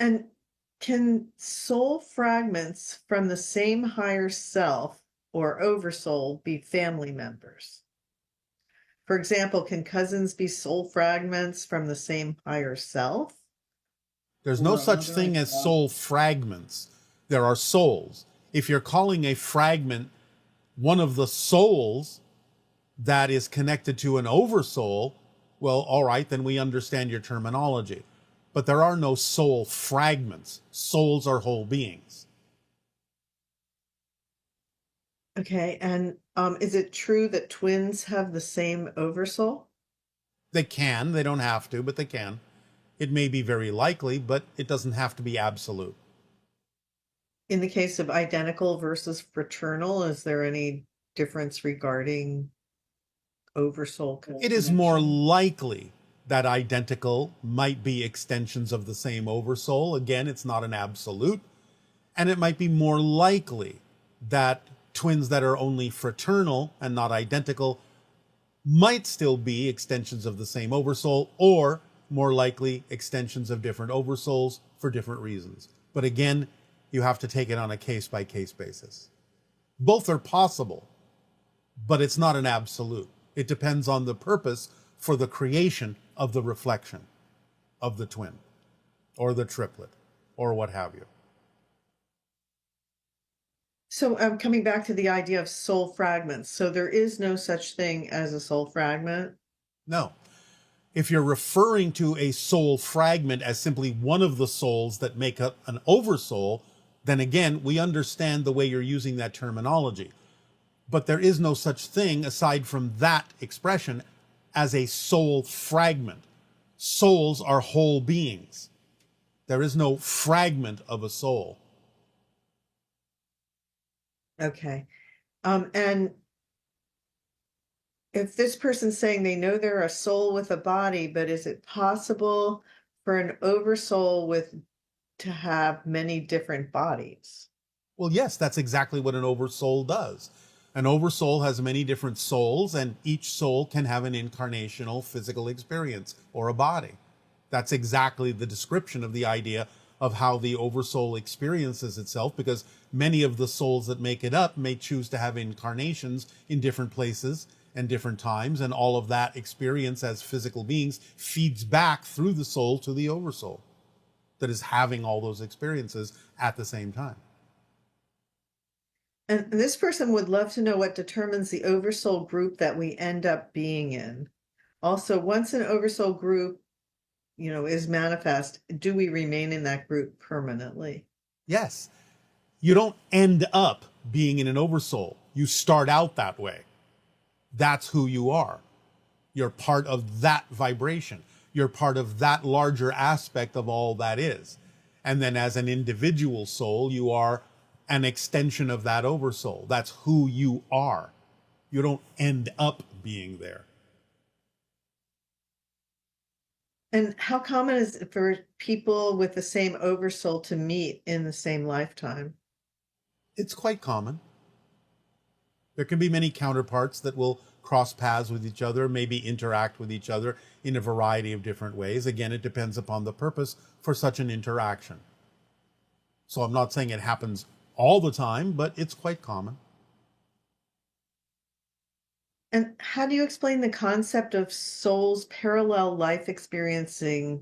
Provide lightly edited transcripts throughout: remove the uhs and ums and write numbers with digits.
And can soul fragments from the same higher self or oversoul be family members? For example, can cousins be soul fragments from the same higher self? There's no Or such another thing as idea. soul fragments. There are souls. If you're calling a fragment one of the souls that is connected to an oversoul, well, all right, then we understand your terminology. But there are no soul fragments. Souls are whole beings. Okay, and is it true that twins have the same oversoul? They can, they don't have to, but they can. It may be very likely, but it doesn't have to be absolute. In the case of identical versus fraternal, is there any difference regarding oversoul It is more connection? likely that identical might be extensions of the same oversoul. Again, it's not an absolute. And it might be more likely that twins that are only fraternal and not identical might still be extensions of the same oversoul, or more likely extensions of different oversouls for different reasons. But again, you have to take it on a case by case basis. Both are possible, but it's not an absolute. It depends on the purpose for the creation of the reflection of the twin or the triplet or what have you. So I'm coming back to the idea of soul fragments. So there is no such thing as a soul fragment. No. If you're referring to a soul fragment as simply one of the souls that make up an oversoul, then again, we understand the way you're using that terminology. But there is no such thing, aside from that expression, as a soul fragment. Souls are whole beings. There is no fragment of a soul. Okay. And if this person's saying they know they're a soul with a body, but is it possible for an oversoul with to have many different bodies? Well, yes, that's exactly what an oversoul does. An oversoul has many different souls, and each soul can have an incarnational physical experience or a body. That's exactly the description of the idea of how the oversoul experiences itself, because many of the souls that make it up may choose to have incarnations in different places and different times, and all of that experience as physical beings feeds back through the soul to the oversoul that is having all those experiences at the same time. And this person would love to know what determines the oversoul group that we end up being in. Also, once an oversoul group, is manifest, do we remain in that group permanently? Yes, you don't end up being in an oversoul. You start out that way. That's who you are. You're part of that vibration. You're part of that larger aspect of all that is. And then as an individual soul, you are an extension of that oversoul. That's who you are. You don't end up being there. And how common is it for people with the same oversoul to meet in the same lifetime? It's quite common. There can be many counterparts that will cross paths with each other, maybe interact with each other in a variety of different ways. Again, it depends upon the purpose for such an interaction. So I'm not saying it happens all the time, but it's quite common. And how do you explain the concept of souls parallel life experiences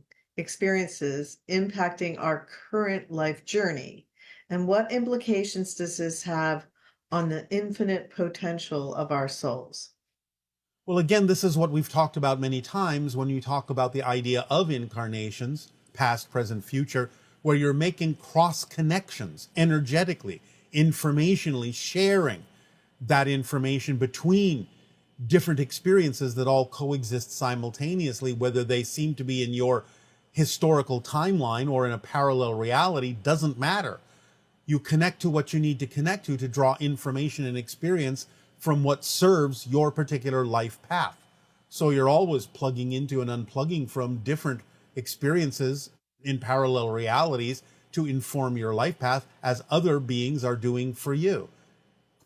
impacting our current life journey? And what implications does this have on the infinite potential of our souls? Well, again, this is what we've talked about many times when you talk about the idea of incarnations, past, present, future, where you're making cross connections energetically, informationally, sharing that information between different experiences that all coexist simultaneously, whether they seem to be in your historical timeline or in a parallel reality, doesn't matter. You connect to what you need to connect to draw information and experience from what serves your particular life path. So you're always plugging into and unplugging from different experiences in parallel realities to inform your life path, as other beings are doing for you,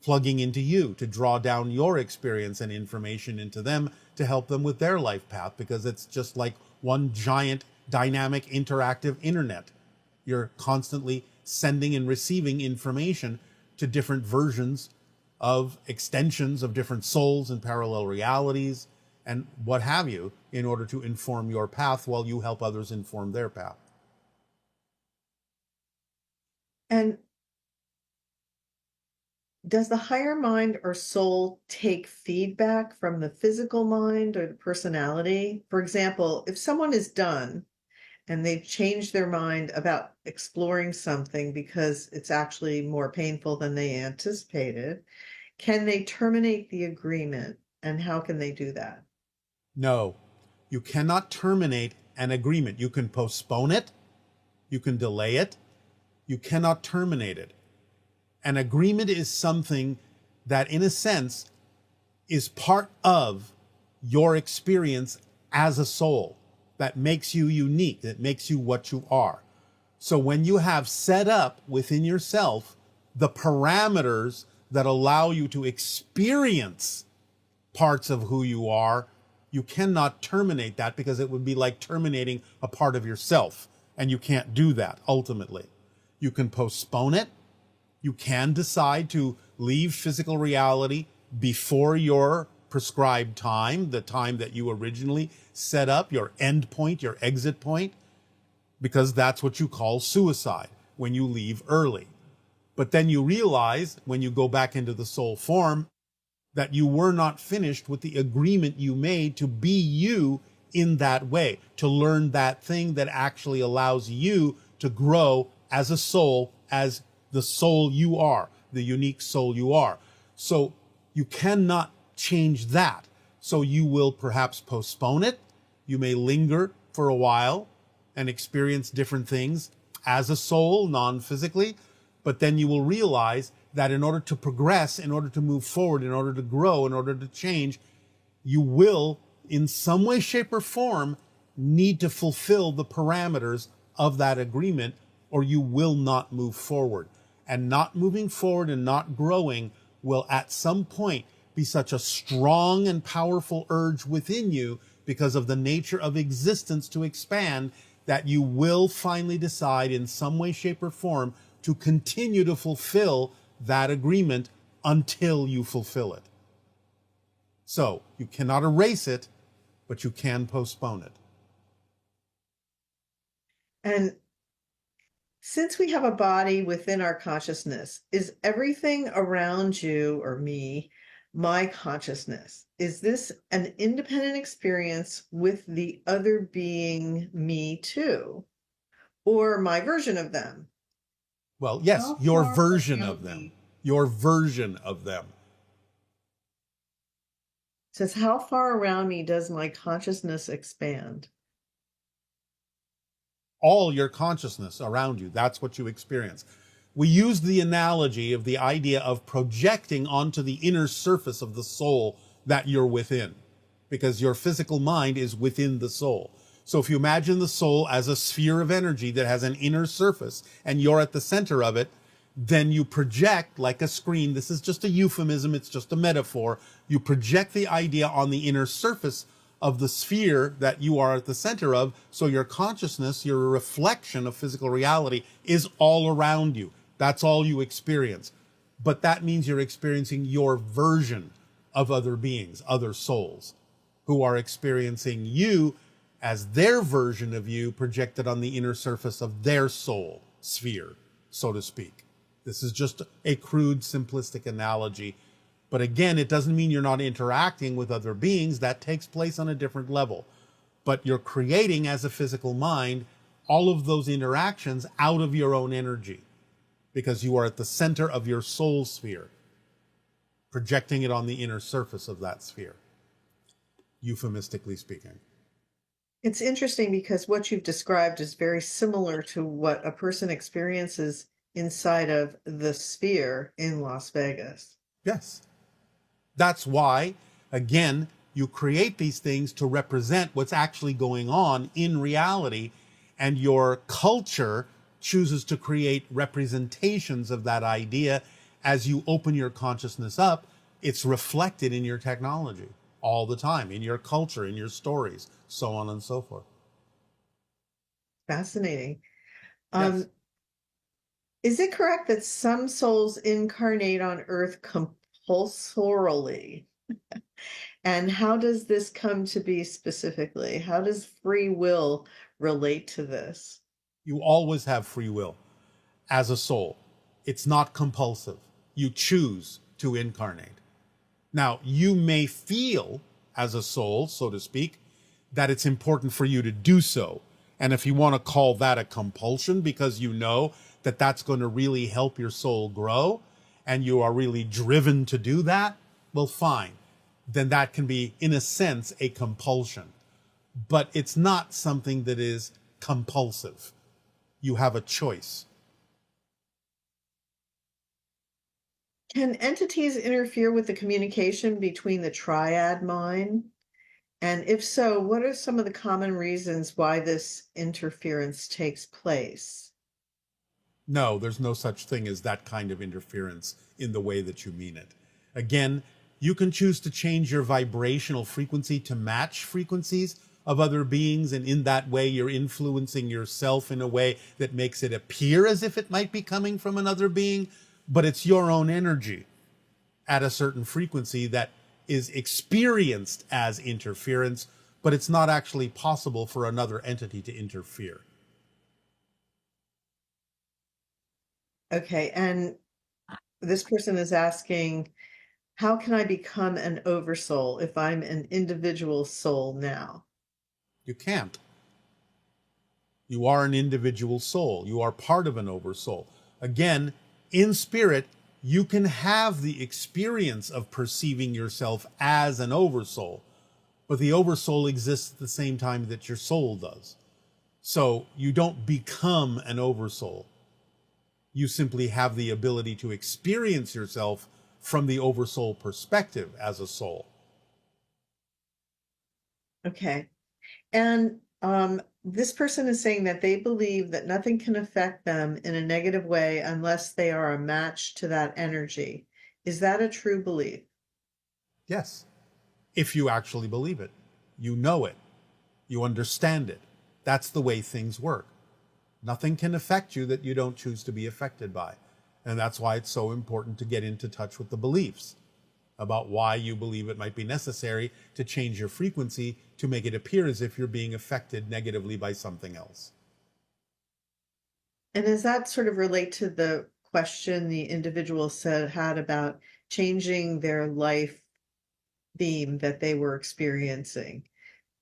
plugging into you to draw down your experience and information into them to help them with their life path, because it's just like one giant dynamic interactive internet. You're constantly sending and receiving information to different versions of extensions of different souls and parallel realities and what have you, in order to inform your path while you help others inform their path. And does the higher mind or soul take feedback from the physical mind or the personality? For example, if someone is done and they've changed their mind about exploring something because it's actually more painful than they anticipated, can they terminate the agreement? And how can they do that? No, you cannot terminate an agreement. You can postpone it, you can delay it, you cannot terminate it. An agreement is something that, in a sense, is part of your experience as a soul, that makes you unique, that makes you what you are. So when you have set up within yourself the parameters that allow you to experience parts of who you are, you cannot terminate that, because it would be like terminating a part of yourself, and you can't do that ultimately. You can postpone it. You can decide to leave physical reality before your prescribed time, the time that you originally set up, your end point, your exit point, because that's what you call suicide, when you leave early. But then you realize, when you go back into the soul form, that you were not finished with the agreement you made to be you in that way, to learn that thing that actually allows you to grow as a soul, as the soul you are, the unique soul you are. So you cannot change that. So you will perhaps postpone it. You may linger for a while and experience different things as a soul, non-physically, but then you will realize that in order to progress, in order to move forward, in order to grow, in order to change, you will, in some way, shape, or form, need to fulfill the parameters of that agreement, or you will not move forward. And not moving forward and not growing will at some point be such a strong and powerful urge within you, because of the nature of existence to expand, that you will finally decide in some way, shape, or form to continue to fulfill that agreement until you fulfill it. So you cannot erase it, but you can postpone it. And since we have a body within our consciousness, is everything around you or me my consciousness? Is this an independent experience with the other being me too, or my version of them? Well, yes, How your far version around of them. me? Your version of them. Says, how far around me does my consciousness expand? All your consciousness around you. That's what you experience. We use the analogy of the idea of projecting onto the inner surface of the soul that you're within, because your physical mind is within the soul. So if you imagine the soul as a sphere of energy that has an inner surface and you're at the center of it, then you project like a screen. This is just a euphemism. It's just a metaphor. You project the idea on the inner surface of the sphere that you are at the center of. So your consciousness, your reflection of physical reality, is all around you. That's all you experience. But that means you're experiencing your version of other beings, other souls, who are experiencing you as their version of you projected on the inner surface of their soul sphere, so to speak. This is just a crude, simplistic analogy. But again, it doesn't mean you're not interacting with other beings. That takes place on a different level. But you're creating, as a physical mind, all of those interactions out of your own energy, because you are at the center of your soul sphere, projecting it on the inner surface of that sphere, euphemistically speaking. It's interesting because what you've described is very similar to what a person experiences inside of the sphere in Las Vegas. Yes. That's why, again, you create these things to represent what's actually going on in reality, and your culture chooses to create representations of that idea. As you open your consciousness up, it's reflected in your technology all the time, in your culture, in your stories, so on and so forth. Fascinating. Yes. Um, is it correct that some souls incarnate on Earth compulsorily? And how does this come to be specifically? How does free will relate to this? You always have free will as a soul. It's not compulsive. You choose to incarnate. Now, you may feel as a soul, so to speak, that it's important for you to do so. And if you want to call that a compulsion because you know that that's going to really help your soul grow and you are really driven to do that, well, fine. Then that can be, in a sense, a compulsion. But it's not something that is compulsive. You have a choice. Can entities interfere with the communication between the triad mind? And if so, what are some of the common reasons why this interference takes place? No, there's no such thing as that kind of interference in the way that you mean it. Again, you can choose to change your vibrational frequency to match frequencies of other beings, and in that way, you're influencing yourself in a way that makes it appear as if it might be coming from another being, but it's your own energy at a certain frequency that is experienced as interference, but it's not actually possible for another entity to interfere. Okay, and this person is asking, how can I become an oversoul if I'm an individual soul now? You can't. You are an individual soul. You are part of an oversoul. Again, in spirit, you can have the experience of perceiving yourself as an oversoul, but the oversoul exists at the same time that your soul does. So you don't become an oversoul. You simply have the ability to experience yourself from the oversoul perspective as a soul. Okay. And this person is saying that they believe that nothing can affect them in a negative way unless they are a match to that energy. Is that a true belief? Yes, if you actually believe it, you know it, you understand it. That's the way things work. Nothing can affect you that you don't choose to be affected by. And that's why it's so important to get into touch with the beliefs about why you believe it might be necessary to change your frequency to make it appear as if you're being affected negatively by something else. And does that sort of relate to the question the individual had about changing their life theme that they were experiencing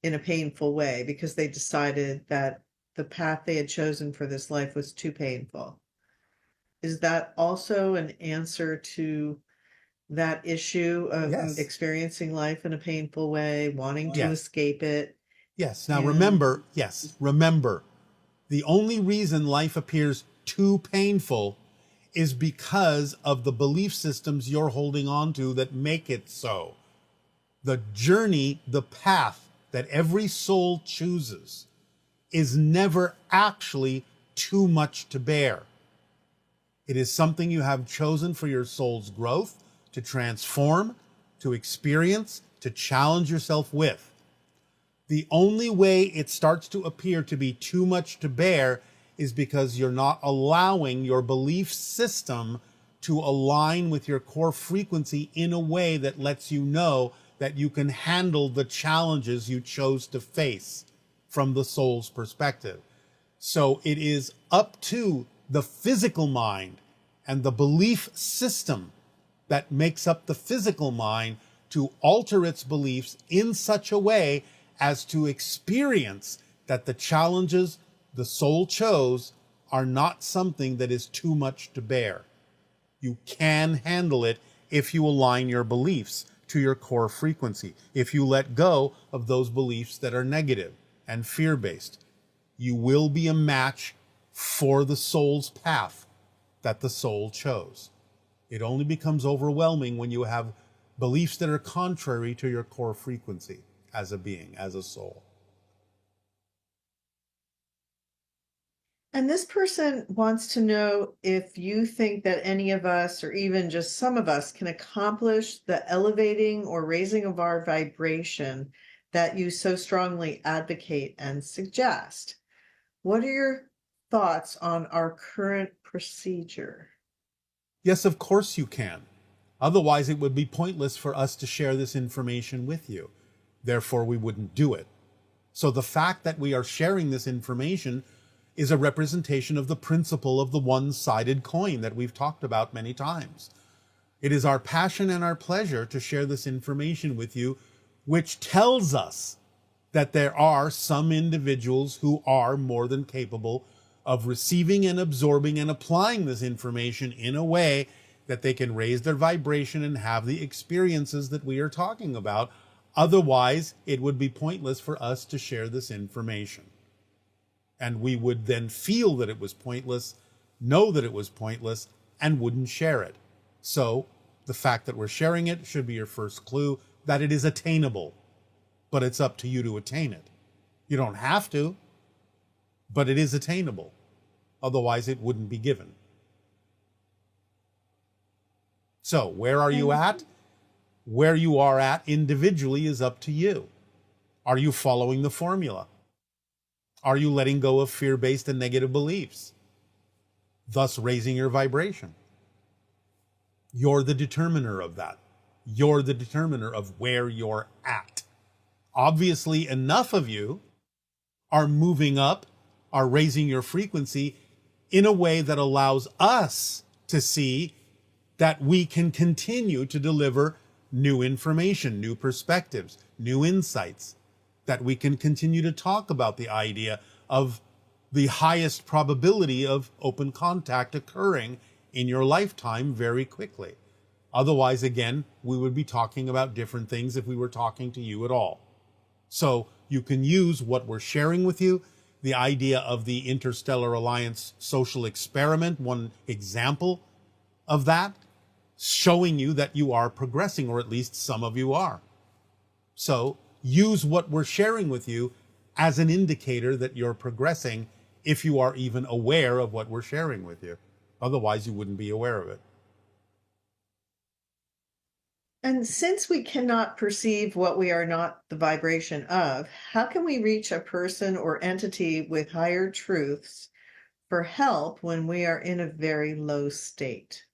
in a painful way because they decided that the path they had chosen for this life was too painful? Is that also an answer to that issue of Yes. experiencing life in a painful way, wanting to Yes. escape it? Yes. Now And remember, yes, remember, the only reason life appears too painful is because of the belief systems you're holding on to that make it so. The journey, the path that every soul chooses is never actually too much to bear. It is something you have chosen for your soul's growth, to transform, to experience, to challenge yourself with. The only way it starts to appear to be too much to bear is because you're not allowing your belief system to align with your core frequency in a way that lets you know that you can handle the challenges you chose to face from the soul's perspective. So it is up to the physical mind and the belief system that makes up the physical mind to alter its beliefs in such a way as to experience that the challenges the soul chose are not something that is too much to bear. You can handle it if you align your beliefs to your core frequency, if you let go of those beliefs that are negative and fear-based. You will be a match for the soul's path that the soul chose. It only becomes overwhelming when you have beliefs that are contrary to your core frequency as a being, as a soul. this person wants to know if you think that any of us, or even just some of us, can accomplish the elevating or raising of our vibration that you so strongly advocate and suggest. What are your thoughts on our current procedure? Yes, of course you can. Otherwise, it would be pointless for us to share this information with you. Therefore, we wouldn't do it. So the fact that we are sharing this information is a representation of the principle of the one-sided coin that we've talked about many times. It is our passion and our pleasure to share this information with you, which tells us that there are some individuals who are more than capable of receiving and absorbing and applying this information in a way that they can raise their vibration and have the experiences that we are talking about. Otherwise, it would be pointless for us to share this information. And we would then feel that it was pointless, know that it was pointless, and wouldn't share it. So the fact that we're sharing it should be your first clue that it is attainable. But it's up to you to attain it. You don't have to, but it is attainable. Otherwise, it wouldn't be given. So, where are you at? Where you are at individually is up to you. Are you following the formula? Are you letting go of fear-based and negative beliefs, thus raising your vibration? You're the determiner of that. You're the determiner of where you're at. Obviously, enough of you are moving up, are raising your frequency in a way that allows us to see that we can continue to deliver new information, new perspectives, new insights, that we can continue to talk about the idea of the highest probability of open contact occurring in your lifetime very quickly. Otherwise, again, we would be talking about different things if we were talking to you at all. So you can use what we're sharing with you, the idea of the Interstellar Alliance social experiment, one example of that, showing you that you are progressing, or at least some of you are. So use what we're sharing with you as an indicator that you're progressing, if you are even aware of what we're sharing with you. Otherwise, you wouldn't be aware of it. And since we cannot perceive what we are not the vibration of, how can we reach a person or entity with higher truths for help when we are in a very low state?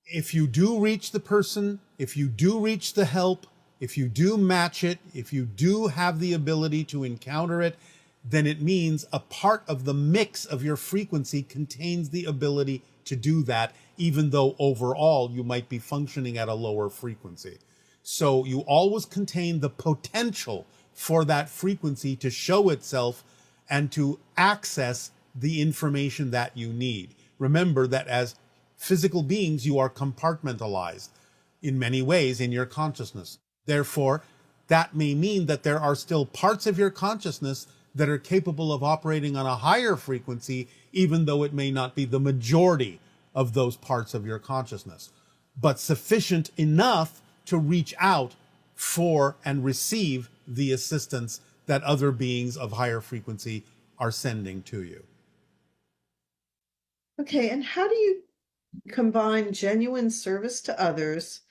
If you do reach the person, if you do reach the help, if you do match it, if you do have the ability to encounter it, then it means a part of the mix of your frequency contains the ability to do that, even though overall you might be functioning at a lower frequency. So you always contain the potential for that frequency to show itself and to access the information that you need. Remember that as physical beings, you are compartmentalized in many ways in your consciousness. Therefore, that may mean that there are still parts of your consciousness that are capable of operating on a higher frequency, even though it may not be the majority of those parts of your consciousness, but sufficient enough to reach out for and receive the assistance that other beings of higher frequency are sending to you. Okay, and how do you combine genuine service to others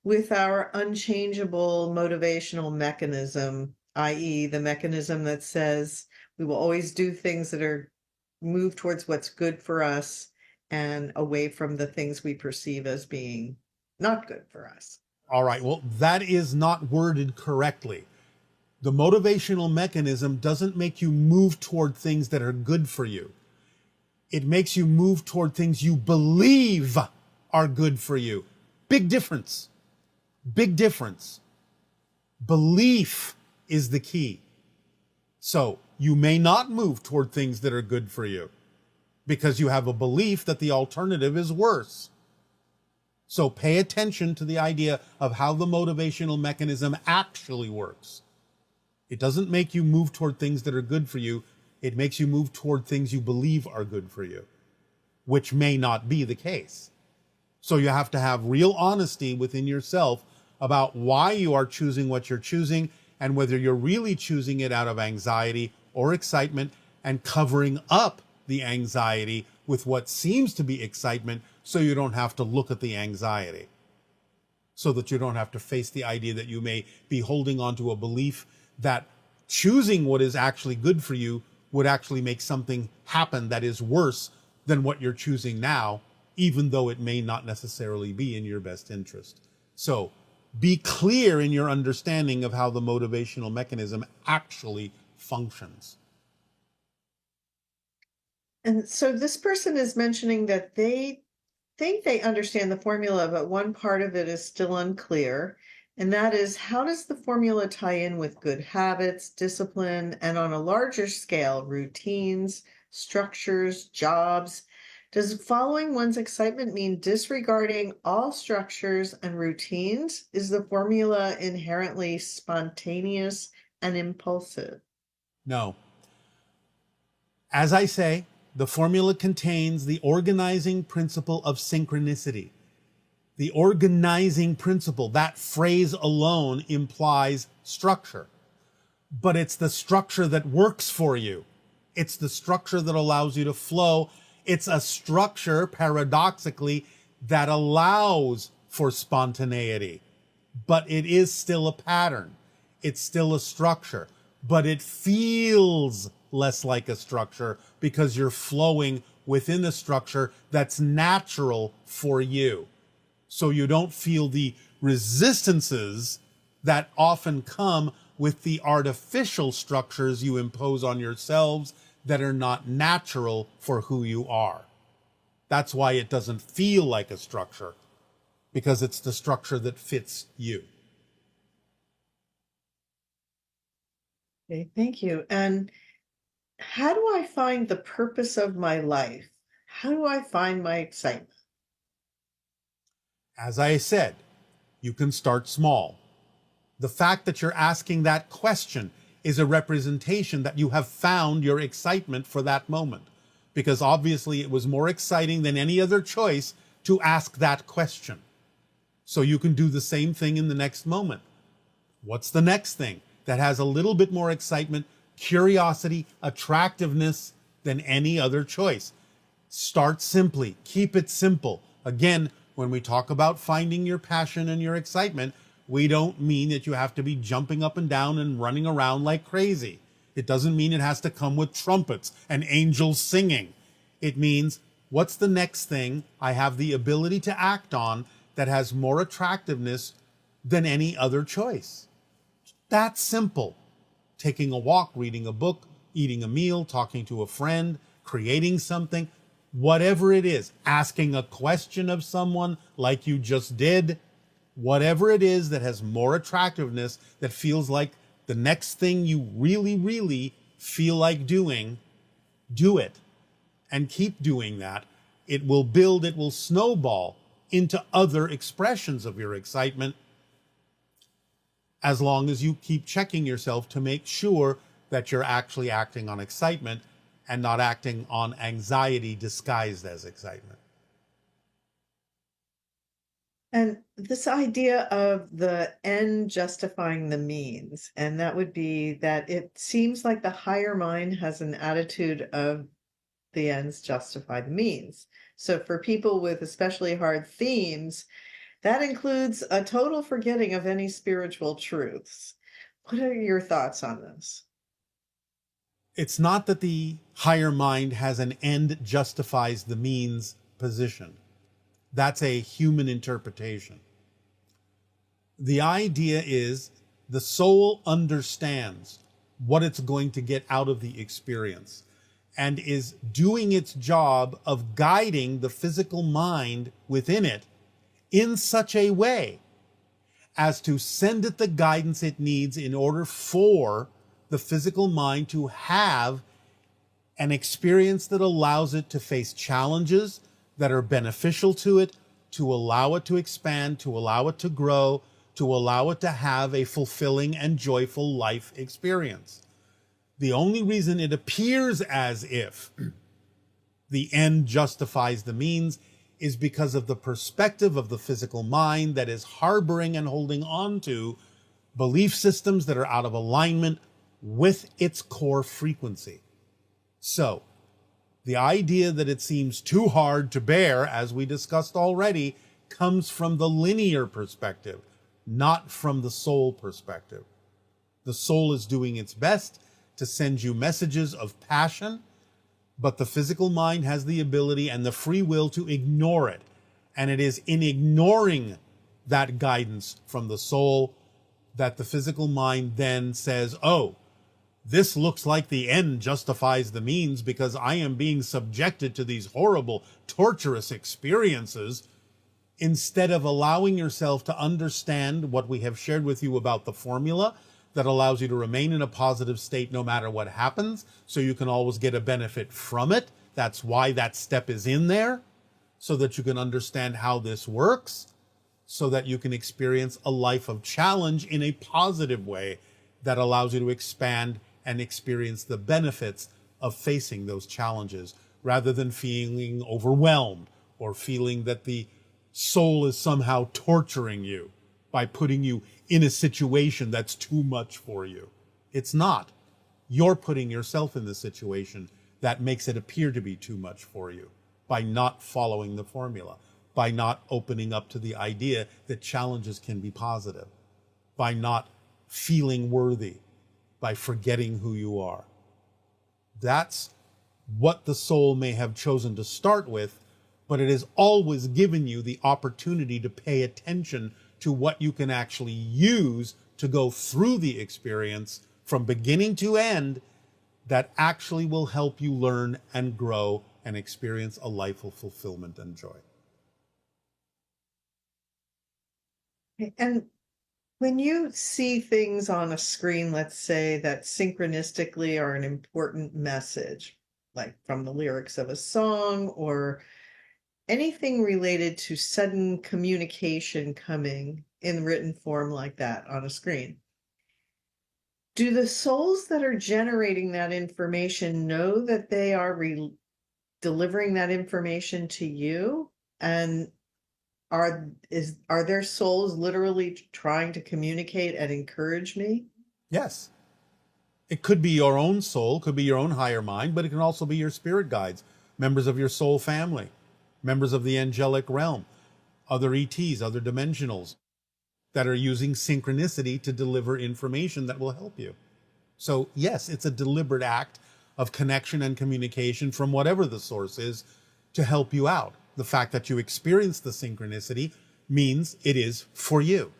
with our unchangeable motivational mechanism, i.e., the mechanism that says we will always do things that are move towards what's good for us and away from the things we perceive as being not good for us? All right, well, that is not worded correctly. The motivational mechanism doesn't make you move toward things that are good for you. It makes you move toward things you believe are good for you. Big difference. Big difference. Belief is the key. So you may not move toward things that are good for you because you have a belief that the alternative is worse. So pay attention to the idea of how the motivational mechanism actually works. It doesn't make you move toward things that are good for you. It makes you move toward things you believe are good for you, which may not be the case. So you have to have real honesty within yourself about why you are choosing what you're choosing and whether you're really choosing it out of anxiety or excitement and covering up the anxiety with what seems to be excitement so you don't have to look at the anxiety, so that you don't have to face the idea that you may be holding on to a belief that choosing what is actually good for you would actually make something happen that is worse than what you're choosing now, even though it may not necessarily be in your best interest. So be clear in your understanding of how the motivational mechanism actually functions. And so this person is mentioning that they think they understand the formula, but one part of it is still unclear. And that is, how does the formula tie in with good habits, discipline, and on a larger scale, routines, structures, jobs? Does following one's excitement mean disregarding all structures and routines? Is the formula inherently spontaneous and impulsive? No. As I say, the formula contains the organizing principle of synchronicity. The organizing principle, that phrase alone implies structure. But it's the structure that works for you. It's the structure that allows you to flow. It's a structure, paradoxically, that allows for spontaneity. But it is still a pattern. It's still a structure. But it feels less like a structure because you're flowing within a structure that's natural for you. So you don't feel the resistances that often come with the artificial structures you impose on yourselves that are not natural for who you are. That's why it doesn't feel like a structure, because it's the structure that fits you. Okay, thank you. And how do I find the purpose of my life? How do I find my excitement? As I said, you can start small. The fact that you're asking that question is a representation that you have found your excitement for that moment, because obviously it was more exciting than any other choice to ask that question. So you can do the same thing in the next moment. What's the next thing that has a little bit more excitement, curiosity, attractiveness than any other choice? Start simply. Keep it simple. Again, when we talk about finding your passion and your excitement, we don't mean that you have to be jumping up and down and running around like crazy. It doesn't mean it has to come with trumpets and angels singing. It means, what's the next thing I have the ability to act on that has more attractiveness than any other choice? That's simple. Taking a walk, reading a book, eating a meal, talking to a friend, creating something, whatever it is, asking a question of someone like you just did, whatever it is that has more attractiveness, that feels like the next thing you really, really feel like doing, do it. And keep doing that. It will build, it will snowball into other expressions of your excitement, as long as you keep checking yourself to make sure that you're actually acting on excitement and not acting on anxiety disguised as excitement. And this idea of the end justifying the means, and that would be that it seems like the higher mind has an attitude of the ends justify the means. So for people with especially hard themes, that includes a total forgetting of any spiritual truths. What are your thoughts on this? It's not that the higher mind has an end justifies the means position. That's a human interpretation. The idea is the soul understands what it's going to get out of the experience and is doing its job of guiding the physical mind within it in such a way as to send it the guidance it needs in order for the physical mind to have an experience that allows it to face challenges that are beneficial to it, to allow it to expand, to allow it to grow, to allow it to have a fulfilling and joyful life experience. The only reason it appears as if the end justifies the means is because of the perspective of the physical mind that is harboring and holding on to belief systems that are out of alignment with its core frequency. So, the idea that it seems too hard to bear, as we discussed already, comes from the linear perspective, not from the soul perspective. The soul is doing its best to send you messages of passion, but the physical mind has the ability and the free will to ignore it. And it is in ignoring that guidance from the soul that the physical mind then says, oh, this looks like the end justifies the means because I am being subjected to these horrible, torturous experiences, instead of allowing yourself to understand what we have shared with you about the formula that allows you to remain in a positive state no matter what happens, so you can always get a benefit from it. That's why that step is in there, so that you can understand how this works, so that you can experience a life of challenge in a positive way that allows you to expand and experience the benefits of facing those challenges, rather than feeling overwhelmed or feeling that the soul is somehow torturing you by putting you in a situation that's too much for you. It's not. You're putting yourself in the situation that makes it appear to be too much for you by not following the formula, by not opening up to the idea that challenges can be positive, by not feeling worthy, by forgetting who you are. That's what the soul may have chosen to start with, but it has always given you the opportunity to pay attention to what you can actually use to go through the experience from beginning to end, that actually will help you learn and grow and experience a life of fulfillment and joy. And when you see things on a screen, let's say that synchronistically are an important message, like from the lyrics of a song or anything related to sudden communication coming in written form like that on a screen, do the souls that are generating that information know that they are delivering that information to you? And are their souls literally trying to communicate and encourage me? Yes. It could be your own soul, could be your own higher mind, but it can also be your spirit guides, members of your soul family, members of the angelic realm, other ETs, other dimensionals that are using synchronicity to deliver information that will help you. So yes, it's a deliberate act of connection and communication from whatever the source is to help you out. The fact that you experience the synchronicity means it is for you.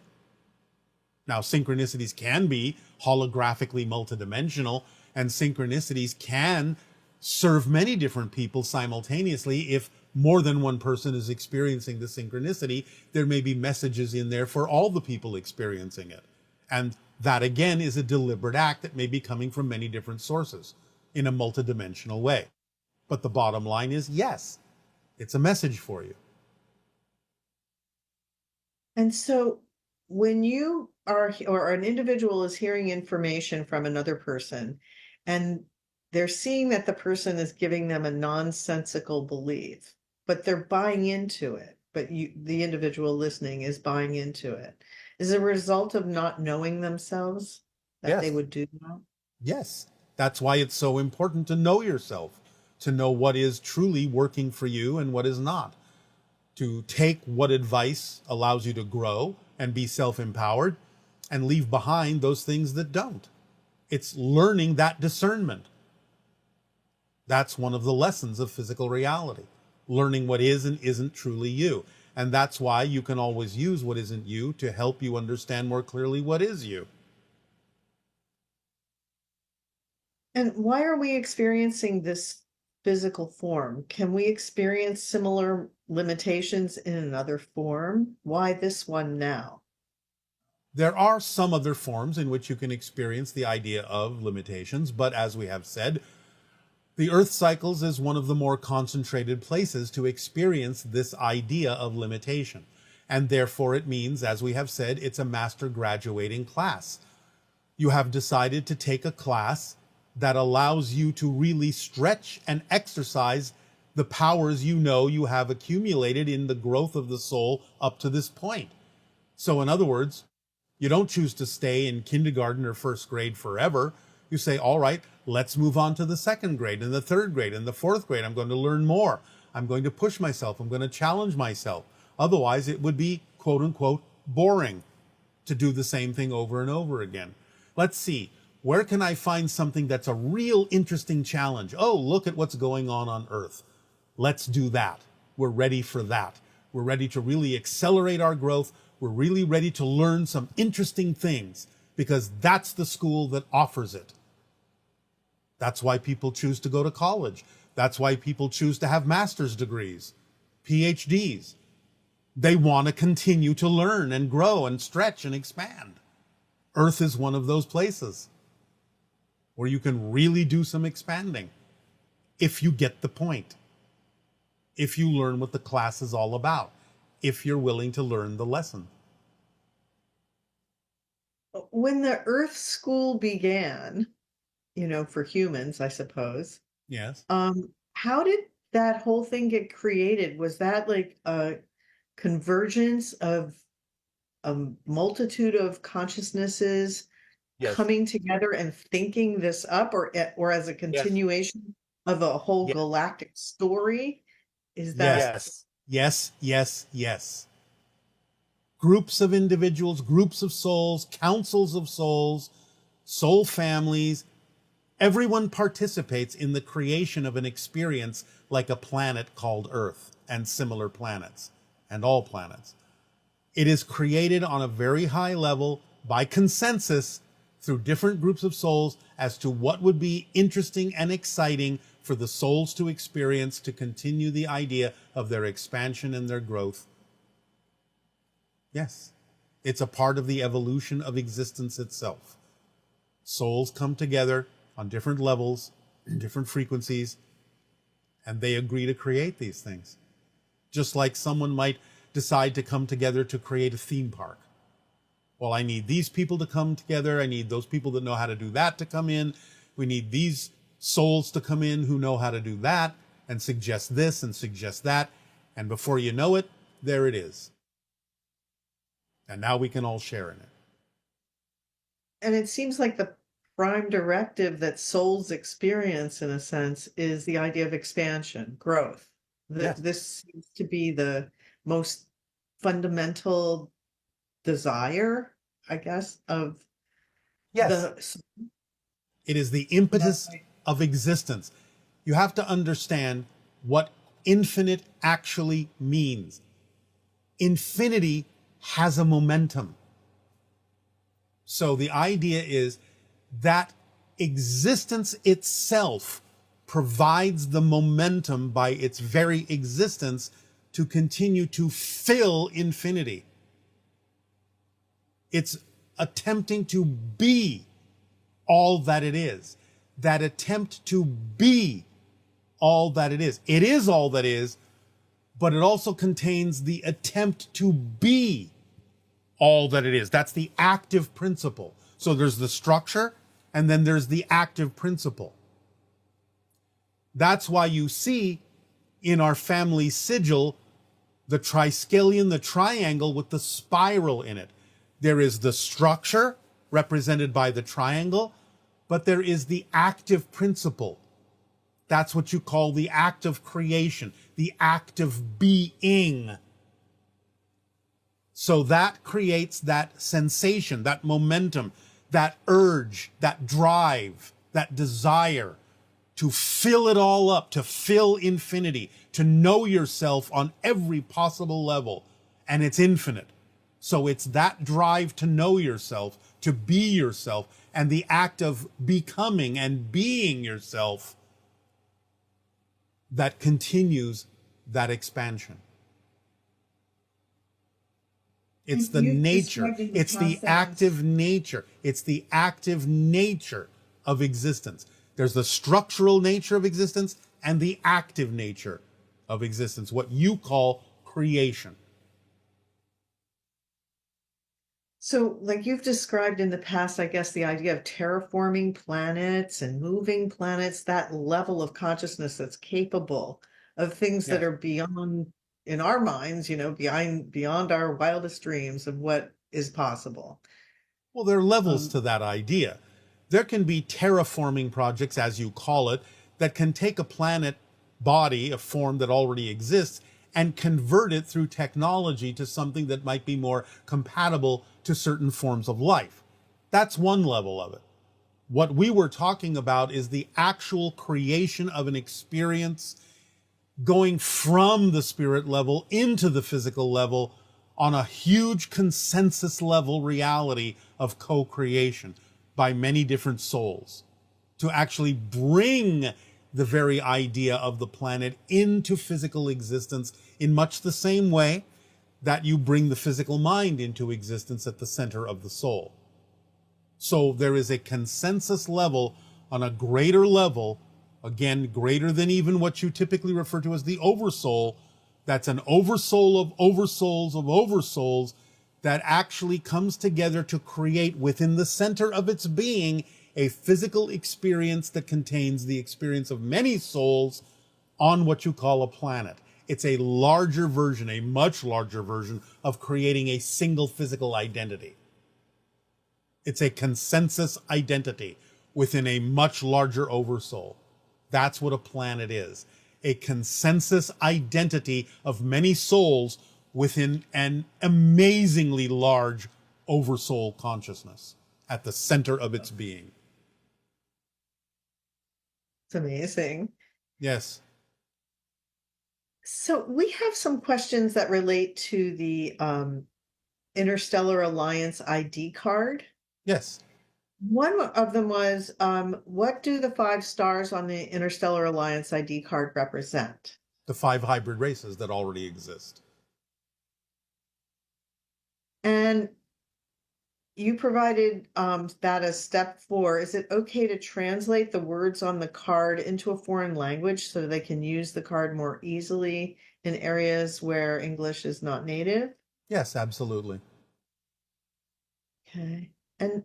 Now, synchronicities can be holographically multidimensional, and synchronicities can serve many different people simultaneously. If more than one person is experiencing the synchronicity, there may be messages in there for all the people experiencing it. And that, again, is a deliberate act that may be coming from many different sources in a multidimensional way. But the bottom line is, yes, it's a message for you. And so when you are, or an individual is hearing information from another person, and they're seeing that the person is giving them a nonsensical belief, but they're buying into it, but the individual listening is buying into it, is a result of not knowing themselves that they Yes. would do that? Yes. That's why it's so important to know yourself, to know what is truly working for you and what is not, to take what advice allows you to grow and be self-empowered, and leave behind those things that don't. It's learning that discernment. That's one of the lessons of physical reality, learning what is and isn't truly you. And that's why you can always use what isn't you to help you understand more clearly what is you. And why are we experiencing this physical form? Can we experience similar limitations in another form? Why this one now? There are some other forms in which you can experience the idea of limitations, but as we have said, the Earth cycles is one of the more concentrated places to experience this idea of limitation. And therefore it means, as we have said, it's a master graduating class. You have decided to take a class that allows you to really stretch and exercise the powers you know you have accumulated in the growth of the soul up to this point. So in other words, you don't choose to stay in kindergarten or first grade forever. You say, all right, let's move on to the second grade and the third grade and the fourth grade. I'm going to learn more. I'm going to push myself. I'm going to challenge myself. Otherwise, it would be, quote unquote, boring to do the same thing over and over again. Let's see. Where can I find something that's a real interesting challenge? Oh, look at what's going on Earth. Let's do that. We're ready for that. We're ready to really accelerate our growth. We're really ready to learn some interesting things because that's the school that offers it. That's why people choose to go to college. That's why people choose to have master's degrees, PhDs. They want to continue to learn and grow and stretch and expand. Earth is one of those places where you can really do some expanding if you get the point, if you learn what the class is all about, if you're willing to learn the lesson. When the Earth School began, for humans, I suppose, Yes. how did that whole thing get created? Was that like a convergence of a multitude of consciousnesses Yes. coming together and thinking this up, or as a Yes. continuation of a whole Yes. galactic story? Is that Yes. Yes. Yes. Yes. Groups of individuals, groups of souls, councils of souls, soul families, everyone participates in the creation of an experience like a planet called Earth and similar planets and all planets. It is created on a very high level by consensus through different groups of souls as to what would be interesting and exciting for the souls to experience to continue the idea of their expansion and their growth. Yes, it's a part of the evolution of existence itself. Souls come together on different levels, in different frequencies, and they agree to create these things. Just like someone might decide to come together to create a theme park. Well, I need these people to come together. I need those people that know how to do that to come in. We need these souls to come in who know how to do that and suggest this and suggest that. And before you know it, there it is. And now we can all share in it. and it seems like the prime directive that souls experience, in a sense, is the idea of expansion, growth. Yes. This seems to be the most fundamental desire, I guess, of Yes. the It is the impetus of existence. You have to understand what infinite actually means. Infinity has a momentum. So the idea is that existence itself provides the momentum by its very existence to continue to fill infinity. It's attempting to be all that it is. That attempt to be all that it is. It is all that is, but it also contains the attempt to be all that it is. That's the active principle. So there's the structure, and then there's the active principle. That's why you see in our family sigil the triskelion, the triangle with the spiral in it. There is the structure represented by the triangle, but there is the active principle. That's what you call the act of creation, the act of being. So that creates that sensation, that momentum, that urge, that drive, that desire to fill it all up, to fill infinity, to know yourself on every possible level. And it's infinite. So it's that drive to know yourself, to be yourself, and the act of becoming and being yourself that continues that expansion. It's the nature. It's the active nature. It's the active nature of existence. There's the structural nature of existence and the active nature of existence, what you call creation. So, like you've described in the past, I guess the idea of terraforming planets and moving planets, that level of consciousness that's capable of things that Yes. are beyond, in our minds, beyond our wildest dreams of what is possible. Well, there are levels Um, to that idea. There can be terraforming projects, as you call it, that can take a planet body, a form that already exists, and convert it through technology to something that might be more compatible to certain forms of life. That's one level of it. What we were talking about is the actual creation of an experience going from the spirit level into the physical level on a huge consensus level reality of co-creation by many different souls to actually bring the very idea of the planet into physical existence in much the same way that you bring the physical mind into existence at the center of the soul. So there is a consensus level on a greater level, again, greater than even what you typically refer to as the oversoul. That's an oversoul of oversouls of oversouls that actually comes together to create within the center of its being a physical experience that contains the experience of many souls on what you call a planet. It's a larger version, a much larger version of creating a single physical identity. It's a consensus identity within a much larger oversoul. That's what a planet is. A consensus identity of many souls within an amazingly large oversoul consciousness at the center of its being. It's amazing. Yes. So we have some questions that relate to the Interstellar Alliance ID card. Yes. One of them was, what do the 5 stars on the Interstellar Alliance ID card represent? The 5 hybrid races that already exist. And you provided that as step 4. Is it okay to translate the words on the card into a foreign language so they can use the card more easily in areas where English is not native? Yes, absolutely. Okay. And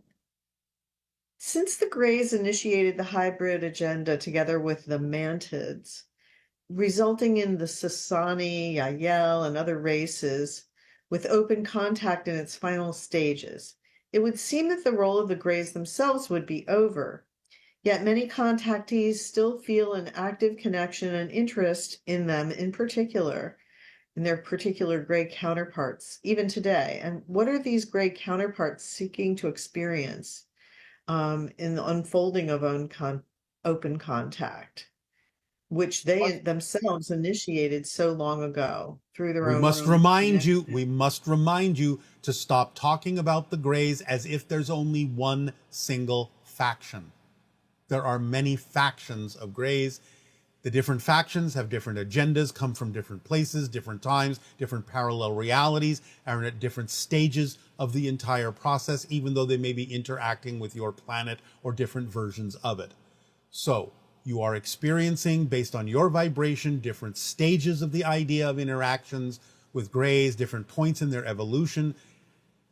since the Greys initiated the hybrid agenda together with the Mantids, resulting in the Sasani, Yael, and other races with open contact in its final stages, it would seem that the role of the Greys themselves would be over. Yet many contactees still feel an active connection and interest in them in particular, in their particular Grey counterparts, even today. And what are these Grey counterparts seeking to experience in the unfolding of open contact, which they themselves initiated so long ago through their We own must rooms? remind you, we must remind you to stop talking about the Greys as if there's only one single faction. There are many factions of Greys. The different factions have different agendas, come from different places, different times, different parallel realities, are at different stages of the entire process, even though they may be interacting with your planet or different versions of it. So you are experiencing, based on your vibration, different stages of the idea of interactions with Greys, different points in their evolution,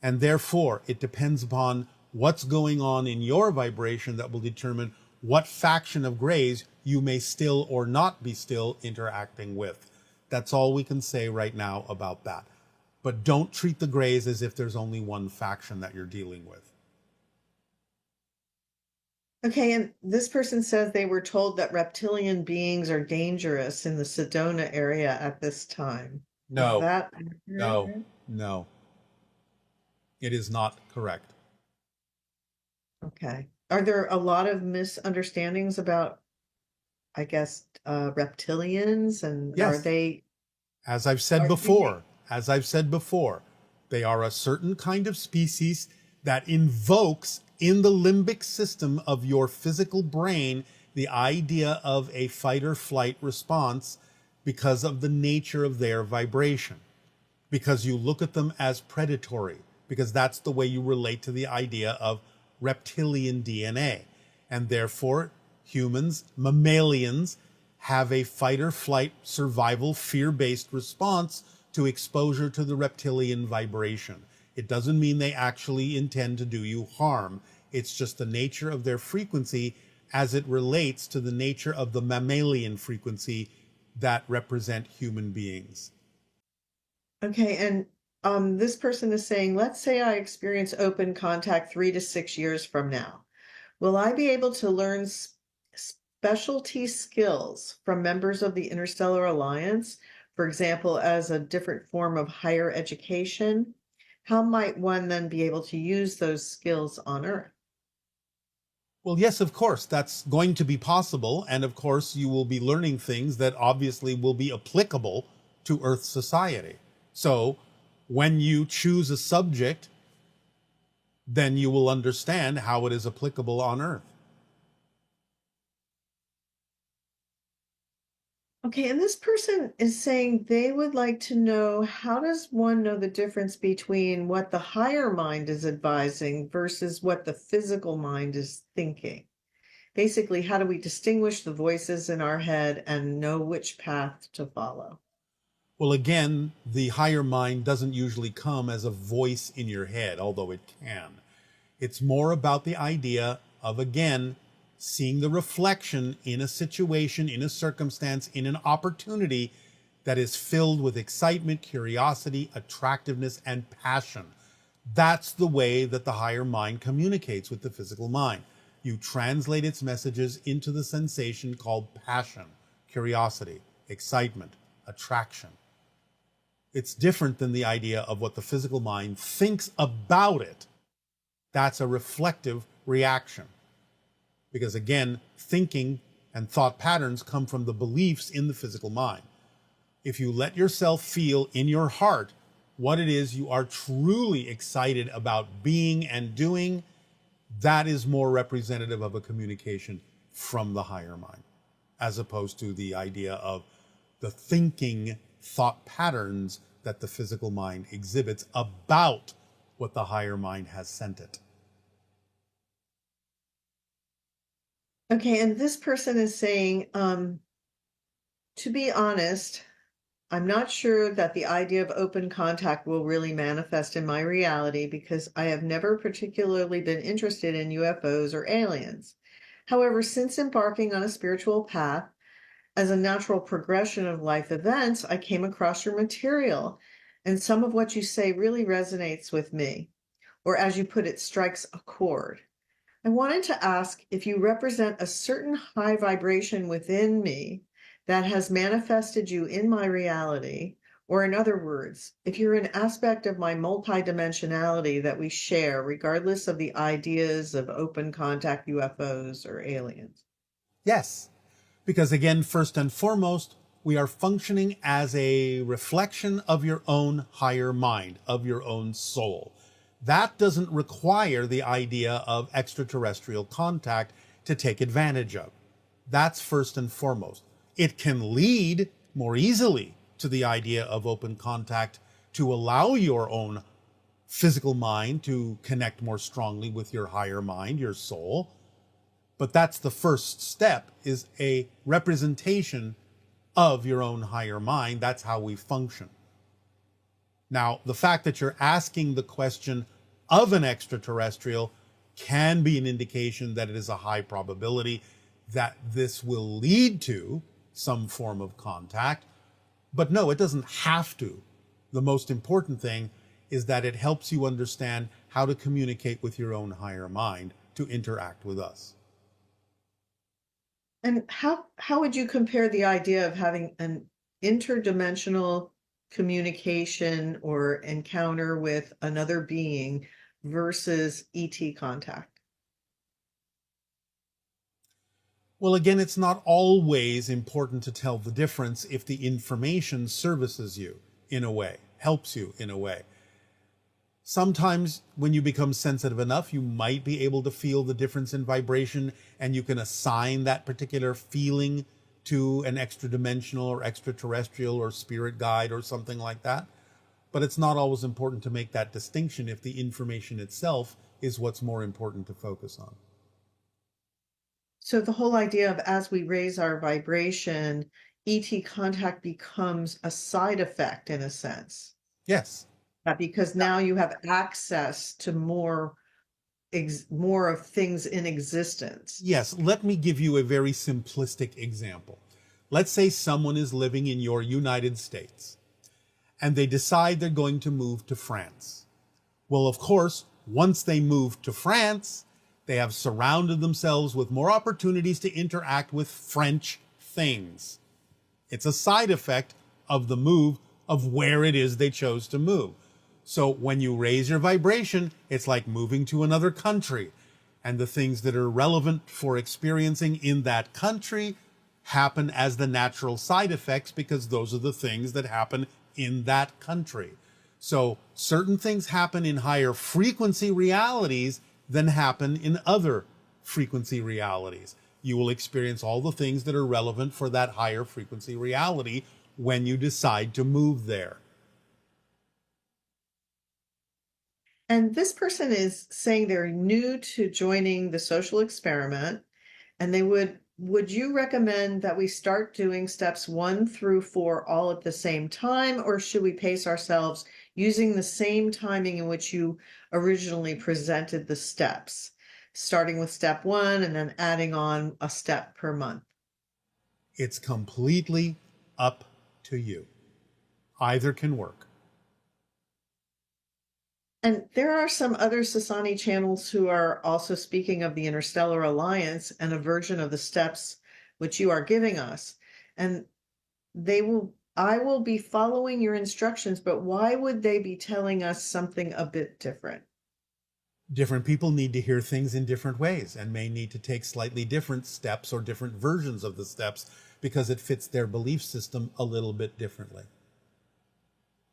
and therefore it depends upon what's going on in your vibration that will determine what faction of Greys you may still or not be still interacting with. That's all we can say right now about that. But don't treat the Greys as if there's only one faction that you're dealing with. Okay, and this person says they were told that reptilian beings are dangerous in the Sedona area at this time. Is No, that no, accurate? no. It is not correct. Okay. Are there a lot of misunderstandings about, I guess, reptilians, and are Yes, they as I've said are before, they are a certain kind of species that invokes in the limbic system of your physical brain the idea of a fight or flight response because of the nature of their vibration, because you look at them as predatory, because that's the way you relate to the idea of reptilian DNA. And therefore, humans, mammalians, have a fight or flight survival fear-based response to exposure to the reptilian vibration. It doesn't mean they actually intend to do you harm. It's just the nature of their frequency as it relates to the nature of the mammalian frequency that represent human beings. okay? And this person is saying, let's say I experience open contact 3 to 6 years from now. Will I be able to learn specialty skills from members of the Interstellar Alliance, for example, as a different form of higher education? How might one then be able to use those skills on Earth? Well, yes, of course, that's going to be possible. And of course, you will be learning things that obviously will be applicable to Earth society. So when you choose a subject, then you will understand how it is applicable on Earth. Okay, and this person is saying they would like to know, how does one know the difference between what the higher mind is advising versus what the physical mind is thinking? Basically, how do we distinguish the voices in our head and know which path to follow? Well, again, the higher mind doesn't usually come as a voice in your head, although it can. It's more about the idea of, again, seeing the reflection in a situation, in a circumstance, in an opportunity that is filled with excitement, curiosity, attractiveness, and passion. That's the way that the higher mind communicates with the physical mind. You translate its messages into the sensation called passion, curiosity, excitement, attraction. It's different than the idea of what the physical mind thinks about it. That's a reflective reaction. Because again, thinking and thought patterns come from the beliefs in the physical mind. If you let yourself feel in your heart what it is you are truly excited about being and doing, that is more representative of a communication from the higher mind, as opposed to the idea of the thinking thought patterns that the physical mind exhibits about what the higher mind has sent it. Okay, and this person is saying, to be honest, I'm not sure that the idea of open contact will really manifest in my reality because I have never particularly been interested in UFOs or aliens. However, since embarking on a spiritual path, as a natural progression of life events, I came across your material, and some of what you say really resonates with me, or as you put it, strikes a chord. I wanted to ask if you represent a certain high vibration within me that has manifested you in my reality, or in other words, if you're an aspect of my multidimensionality that we share, regardless of the ideas of open contact UFOs or aliens. Yes, because again, first and foremost, we are functioning as a reflection of your own higher mind, of your own soul. That doesn't require the idea of extraterrestrial contact to take advantage of. That's first and foremost. It can lead more easily to the idea of open contact to allow your own physical mind to connect more strongly with your higher mind, your soul. But that's the first step, is a representation of your own higher mind. That's how we function. Now, the fact that you're asking the question of an extraterrestrial can be an indication that it is a high probability that this will lead to some form of contact. But no, it doesn't have to. The most important thing is that it helps you understand how to communicate with your own higher mind to interact with us. And how would you compare the idea of having an interdimensional communication or encounter with another being versus ET contact? Well, again, it's not always important to tell the difference if the information services you in a way, helps you in a way. Sometimes when you become sensitive enough, you might be able to feel the difference in vibration, and you can assign that particular feeling to an extra dimensional or extraterrestrial or spirit guide or something like that. But it's not always important to make that distinction if the information itself is what's more important to focus on. So the whole idea of, as we raise our vibration, ET contact becomes a side effect in a sense. Yes. Because now you have access to more of things in existence. Yes, let me give you a very simplistic example. Let's say someone is living in your United States and they decide they're going to move to France. Well, of course, once they move to France, they have surrounded themselves with more opportunities to interact with French things. It's a side effect of the move, of where it is they chose to move. So when you raise your vibration, it's like moving to another country. And the things that are relevant for experiencing in that country happen as the natural side effects because those are the things that happen in that country. So certain things happen in higher frequency realities than happen in other frequency realities. You will experience all the things that are relevant for that higher frequency reality when you decide to move there. And this person is saying they're new to joining the social experiment, and would you recommend that we start doing steps 1 through 4 all at the same time, or should we pace ourselves using the same timing in which you originally presented the steps, starting with step 1 and then adding on a step per month? It's completely up to you. Either can work. And there are some other Sasani channels who are also speaking of the Interstellar Alliance and a version of the steps which you are giving us. And I will be following your instructions, but why would they be telling us something a bit different? Different people need to hear things in different ways and may need to take slightly different steps or different versions of the steps because it fits their belief system a little bit differently.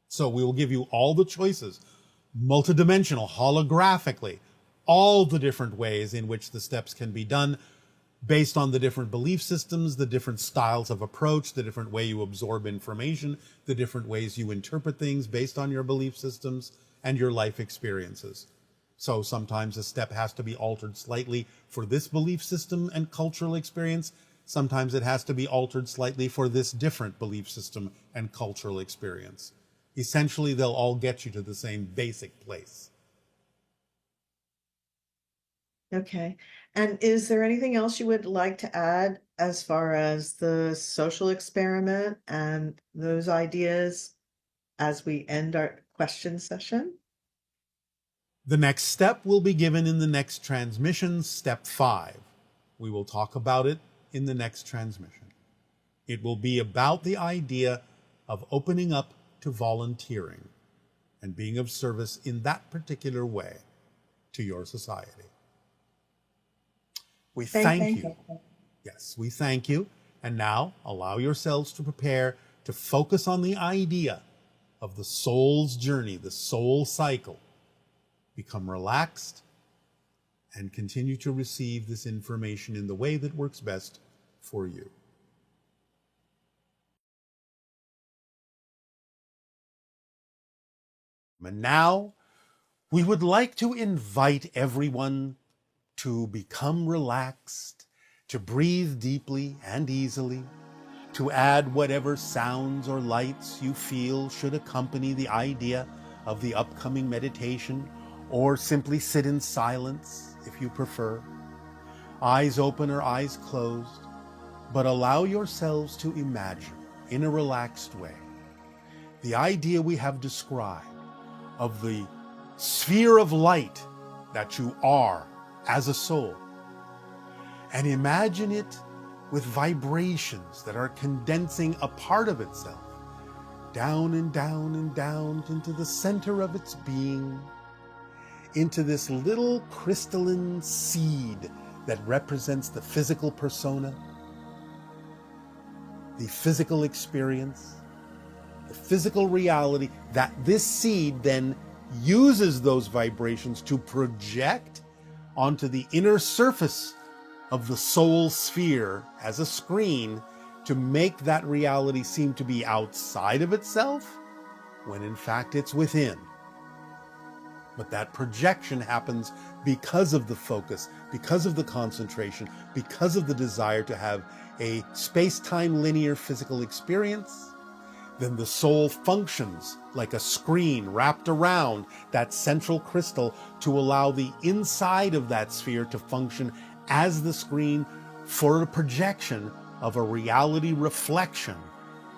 So we will give you all the choices, multidimensional, holographically, all the different ways in which the steps can be done based on the different belief systems, the different styles of approach, the different way you absorb information, the different ways you interpret things based on your belief systems and your life experiences. So sometimes a step has to be altered slightly for this belief system and cultural experience. Sometimes it has to be altered slightly for this different belief system and cultural experience. Essentially, they'll all get you to the same basic place. Okay. And is there anything else you would like to add as far as the social experiment and those ideas as we end our question session? The next step will be given in the next transmission, step 5. We will talk about it in the next transmission. It will be about the idea of opening up to volunteering and being of service in that particular way to your society. We thank you. Yes, we thank you. And now allow yourselves to prepare to focus on the idea of the soul's journey, the soul cycle. Become relaxed and continue to receive this information in the way that works best for you. And now we would like to invite everyone to become relaxed, to breathe deeply and easily, to add whatever sounds or lights you feel should accompany the idea of the upcoming meditation, or simply sit in silence if you prefer. Eyes open or eyes closed, but allow yourselves to imagine in a relaxed way the idea we have described of the sphere of light that you are as a soul, and imagine it with vibrations that are condensing a part of itself down and down and down into the center of its being, into this little crystalline seed that represents the physical persona, the physical experience, the physical reality, that this seed then uses those vibrations to project onto the inner surface of the soul sphere as a screen to make that reality seem to be outside of itself when in fact it's within. But that projection happens because of the focus, because of the concentration, because of the desire to have a space-time linear physical experience. Then the soul functions like a screen wrapped around that central crystal to allow the inside of that sphere to function as the screen for a projection of a reality reflection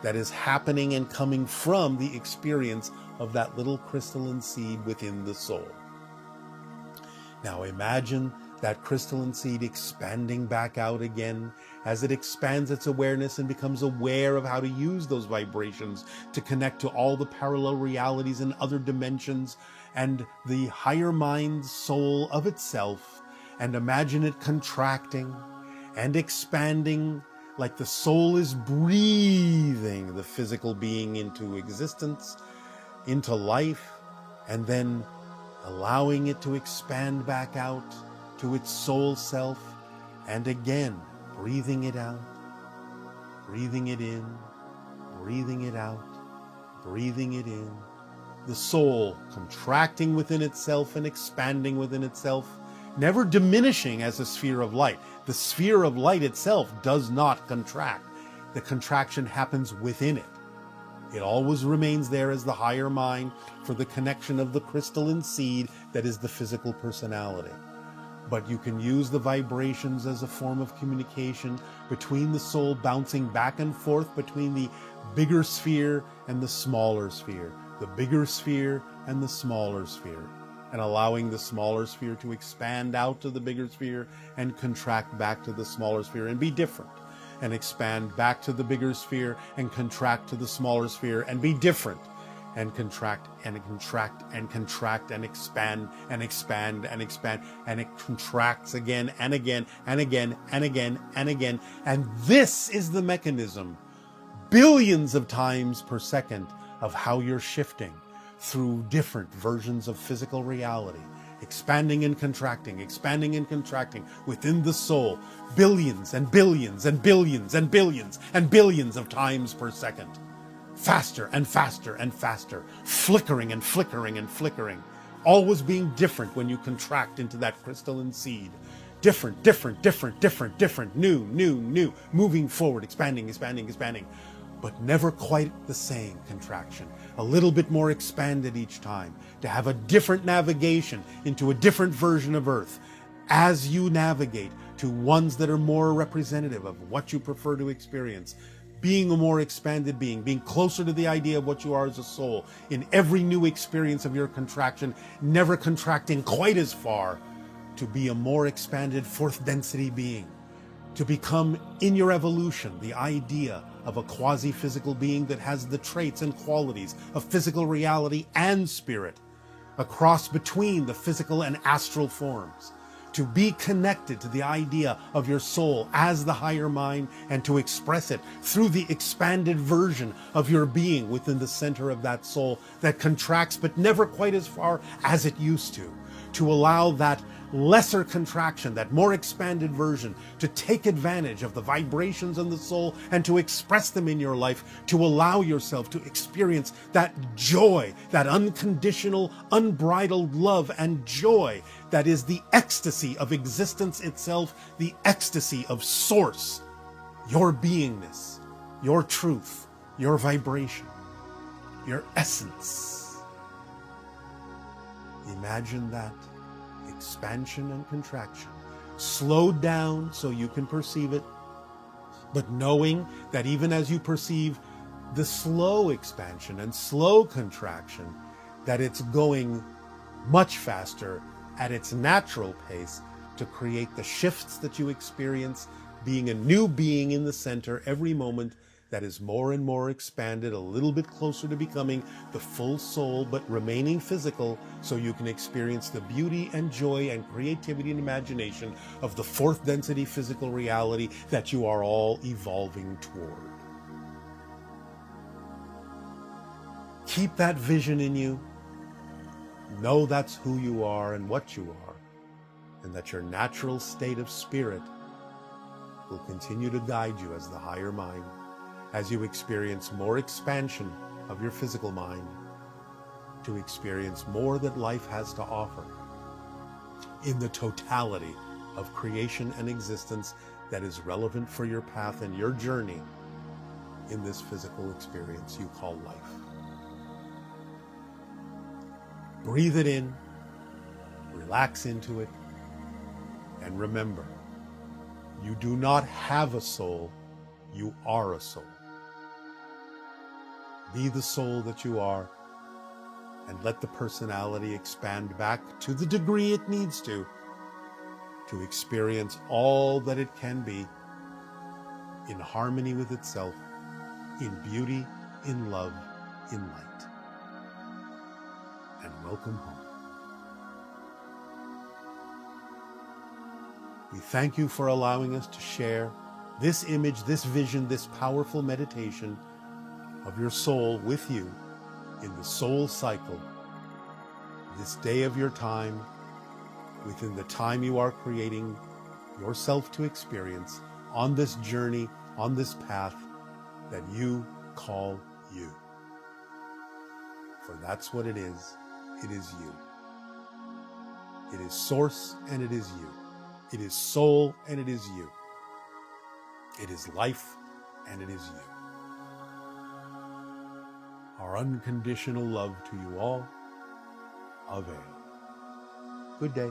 that is happening and coming from the experience of that little crystalline seed within the soul. Now imagine that crystalline seed expanding back out again as it expands its awareness and becomes aware of how to use those vibrations to connect to all the parallel realities and other dimensions and the higher mind soul of itself, and imagine it contracting and expanding like the soul is breathing the physical being into existence, into life, and then allowing it to expand back out to its soul self, and again breathing it out, breathing it in, breathing it out, breathing it in. The soul contracting within itself and expanding within itself, never diminishing as a sphere of light. The sphere of light itself does not contract. The contraction happens within it. It always remains there as the higher mind for the connection of the crystalline seed that is the physical personality. But you can use the vibrations as a form of communication between the soul, bouncing back and forth between the bigger sphere and the smaller sphere, the bigger sphere and the smaller sphere, and allowing the smaller sphere to expand out to the bigger sphere and contract back to the smaller sphere and be different, and expand back to the bigger sphere and contract to the smaller sphere and be different, and contract and contract and contract and expand and expand and expand, and it contracts again and again and again and again and again. And this is the mechanism, billions of times per second, of how you're shifting through different versions of physical reality, expanding and contracting within the soul, billions and billions and billions and billions and billions of times per second. Faster and faster and faster, flickering and flickering and flickering, always being different when you contract into that crystalline seed. Different, different, different, different, different, new, new, new, moving forward, expanding, expanding, expanding, but never quite the same contraction. A little bit more expanded each time, to have a different navigation into a different version of Earth as you navigate to ones that are more representative of what you prefer to experience. Being a more expanded being, being closer to the idea of what you are as a soul in every new experience of your contraction, never contracting quite as far, to be a more expanded fourth density being, to become in your evolution the idea of a quasi-physical being that has the traits and qualities of physical reality and spirit, a cross between the physical and astral forms, to be connected to the idea of your soul as the higher mind, and to express it through the expanded version of your being within the center of that soul that contracts but never quite as far as it used to allow that lesser contraction, that more expanded version, to take advantage of the vibrations in the soul and to express them in your life, to allow yourself to experience that joy, that unconditional, unbridled love and joy that is the ecstasy of existence itself, the ecstasy of source, your beingness, your truth, your vibration, your essence. Imagine that expansion and contraction, slowed down so you can perceive it, but knowing that even as you perceive the slow expansion and slow contraction, that it's going much faster at its natural pace to create the shifts that you experience, being a new being in the center every moment that is more and more expanded, a little bit closer to becoming the full soul, but remaining physical, so you can experience the beauty and joy and creativity and imagination of the fourth density physical reality that you are all evolving toward. Keep that vision in you. Know that's who you are and what you are, and that your natural state of spirit will continue to guide you as the higher mind, as you experience more expansion of your physical mind, to experience more that life has to offer in the totality of creation and existence that is relevant for your path and your journey in this physical experience you call life. Breathe it in, relax into it, and remember, you do not have a soul, you are a soul. Be the soul that you are, and let the personality expand back to the degree it needs to experience all that it can be in harmony with itself, in beauty, in love, in light. And welcome home. We thank you for allowing us to share this image, this vision, this powerful meditation of your soul with you in the soul cycle, this day of your time, within the time you are creating yourself to experience on this journey, on this path that you call you. For that's what it is. It is you. It is source and it is you. It is soul and it is you. It is life and it is you. Our unconditional love to you all. Ave. Good day.